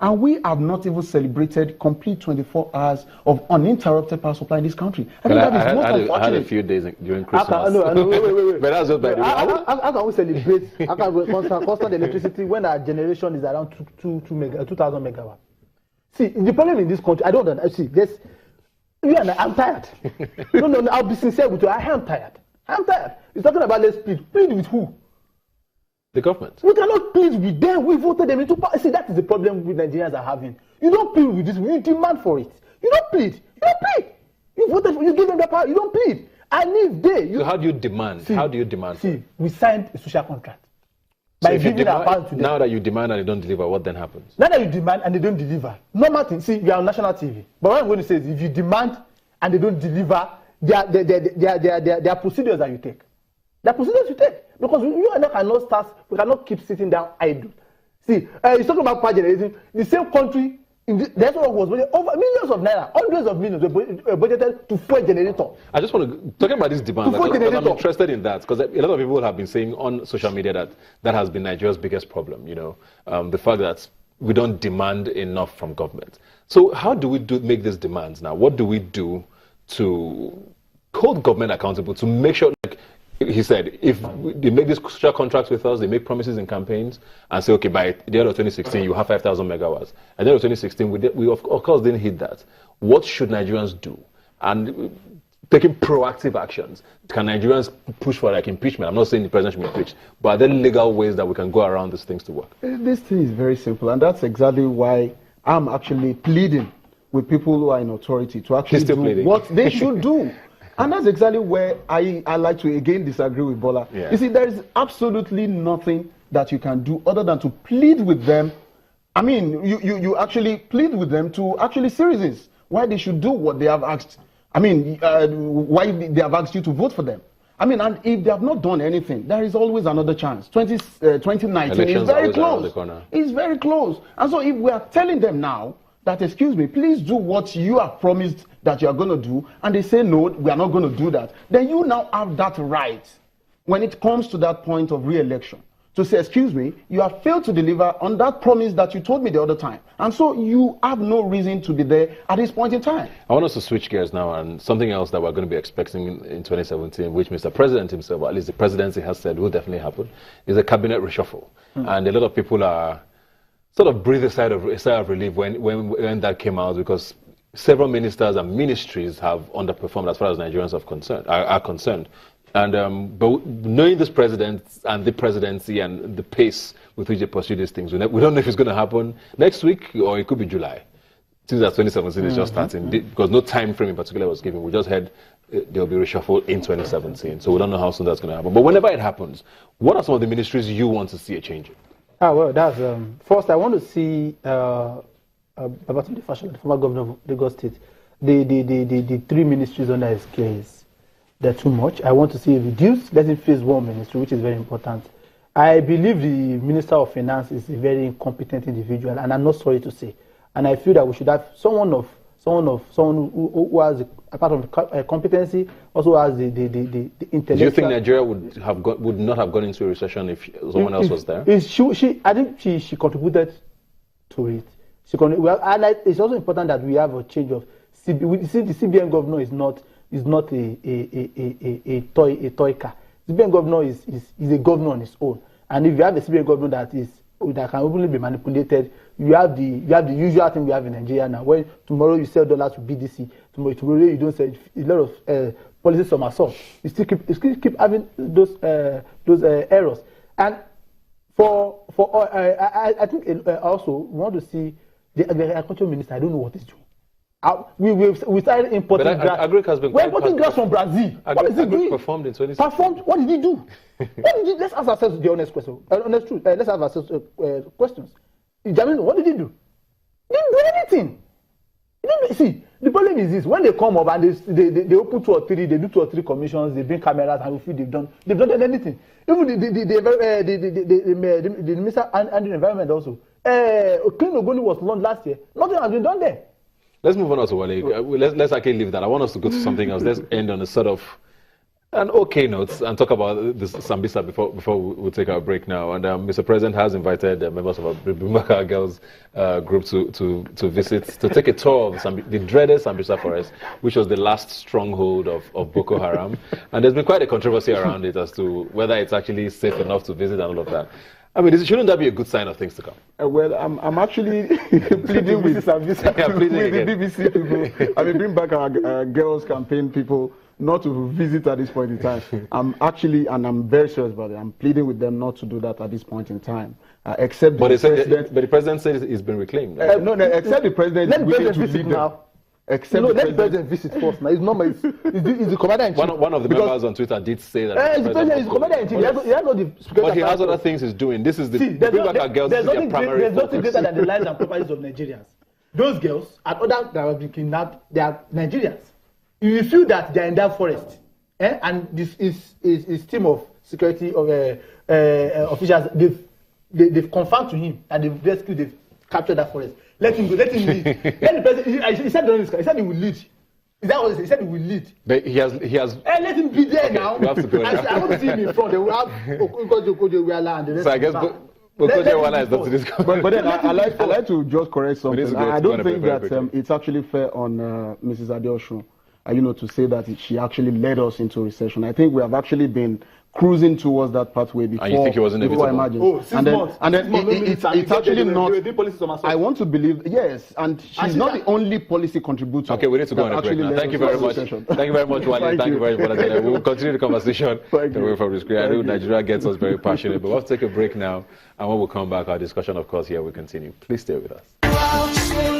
And we have not even celebrated complete 24 hours of uninterrupted power supply in this country. I think that is most unfortunate. I had a few days during Christmas. Wait. But that's just by the way. How can we celebrate constant electricity when our generation is around 2,000 megawatts? See, the problem in this country, I don't understand. See, I'm tired. No, I'll be sincere with you. I am tired. He's talking about let's plead. Plead with who? The government. We cannot plead with them. We voted them into power. See, that is the problem with Nigerians are having. You don't plead with this. You demand for it. You don't plead. You voted for. You give them the power. You don't plead. And if they. So how do you demand? See, we signed a social contract. So by giving our power to them. Now that you demand and they don't deliver, what then happens? Now that you demand and they don't deliver. Normal thing. See, we are on national TV. But what I'm going to say is, if you demand and they don't deliver, there are procedures that you take. There are procedures you take. Because you and I cannot start, we cannot keep sitting down idle. See, he's talking about power generation. The same country, that's what was budgeted, over millions of naira, hundreds of millions were budgeted to fuel generator. I just want to, talking about this demand, because I'm interested in that, because a lot of people have been saying on social media that has been Nigeria's biggest problem, the fact that we don't demand enough from government. So how do we make these demands now? What do we do to hold government accountable, to make sure, like he said, if they make these social contracts with us, they make promises in campaigns and say, okay, by the end of 2016, you have 5,000 megawatts. At the end of 2016, we of course didn't hit that. What should Nigerians do? And taking proactive actions. Can Nigerians push for like impeachment? I'm not saying the president should be impeached, but are there legal ways that we can go around these things to work? This thing is very simple, and that's exactly why I'm actually pleading with people who are in authority to actually do what they should do. And that's exactly where I like to again disagree with Bola. Yeah. You see, there is absolutely nothing that you can do other than to plead with them. I mean, you actually plead with them to actually see reasons why they should do what they have asked. I mean, why they have asked you to vote for them. I mean, and if they have not done anything, there is always another chance. 2019 Elections is very close. It's very close. And so if we are telling them now that, excuse me, please do what you have promised that you are going to do, and they say, no, we are not going to do that, then you now have that right, when it comes to that point of re-election, to say, excuse me, you have failed to deliver on that promise that you told me the other time. And so you have no reason to be there at this point in time. I want us to switch gears now, and something else that we're going to be expecting in 2017, which Mr. President himself, or at least the presidency has said will definitely happen, is a cabinet reshuffle. And a lot of people are sort of breathe a sigh of relief when that came out, because several ministers and ministries have underperformed as far as Nigerians are concerned. And but knowing this president and the presidency and the pace with which they pursue these things, we don't know if it's going to happen next week or it could be July. Since that 2017 is just starting, because no time frame in particular was given. We just heard there will be reshuffle in 2017, so we don't know how soon that's going to happen. But whenever it happens, what are some of the ministries you want to see a change in? Well, that's first. I want to see Babatunde Fashola, the former governor of Lagos State. The three ministries under his case, they're too much. I want to see it reduced. Let him face one ministry, which is very important. I believe the Minister of Finance is a very incompetent individual, and I'm not sorry to say. And I feel that we should have someone who has, apart from competency, also has the intellectual. Do you think Nigeria would not have gone into a recession if someone else was there? I think she contributed to it. It's also important that we have a change of. The CBN governor is not a toy car. The CBN governor is a governor on his own. And if you have a CBN governor that can openly be manipulated, you have the usual thing we have in Nigeria now. When tomorrow you sell dollars to BDC, tomorrow you don't sell. A lot of policies from assault. You still keep having those errors. And I think also we want to see the agriculture minister. I don't know what he's doing. We started importing grass. Agric has been We're importing grass from Brazil. What is he doing? Performed in 2016. Performed? What did he do? Let's ask ourselves the honest question. Honest truth. Let's ask ourselves questions. Jamil, what did he do? He didn't do anything. He didn't. See, the problem is this: when they come up and they open they do 2 or 3 commissions, they bring cameras, and we feel they've not done anything. Even the Minister and the Environment also. Clean Ogoni was launched last year. Nothing has been done there. Let's move on to Wale. Let's actually leave that. I want us to go to something else. Let's end on a sort of an okay note and talk about this Sambisa before we take our break now. And Mr. President has invited members of the Bumaka Girls group to visit, to take a tour of the dreaded Sambisa forest, which was the last stronghold of Boko Haram. And there's been quite a controversy around it as to whether it's actually safe enough to visit and all of that. I mean, shouldn't that be a good sign of things to come? Well, I'm actually pleading with the BBC people. I mean, bring back our girls campaign people not to visit at this point in time. I'm very serious about it. I'm pleading with them not to do that at this point in time. Except but the president said it's been reclaimed. Right? No, except the president. Let the president visit now. Except let the president visit first. Now, it's not my. It's the commander-in-chief. One of the members on Twitter did say that. The president is commander-in-chief. But he has other things he's doing. This is the girls. There's nothing greater than the lives and properties of Nigerians. Those girls and others that have been kidnapped, they are Nigerians. You feel that they are in that forest, and this is team of security officials. They've confirmed to him that they've captured that forest. Let him go. Let him lead. Let the president. He said he will lead. Is that what he said? He said he will lead. But he has. Let him be there now. You have to go. I want to see him in front. They will have Okojo and the rest. So I guess. Okoje is not to this. But then I like to just correct something. I don't think that it's actually fair on Mrs. Adeosun, to say that she actually led us into recession. I think we have actually been cruising towards that pathway before. And you think it was inevitable? And then it's actually not. I want to believe, yes, and she's not the only policy contributor. Okay, we need to go on a break now. Thank you very much. Thank you very much, Wale. Thank you very much. We will continue the conversation away from the screen. I know Nigeria gets us very passionate, but we'll have to take a break now. And when we come back, our discussion, of course, here will continue. Please stay with us.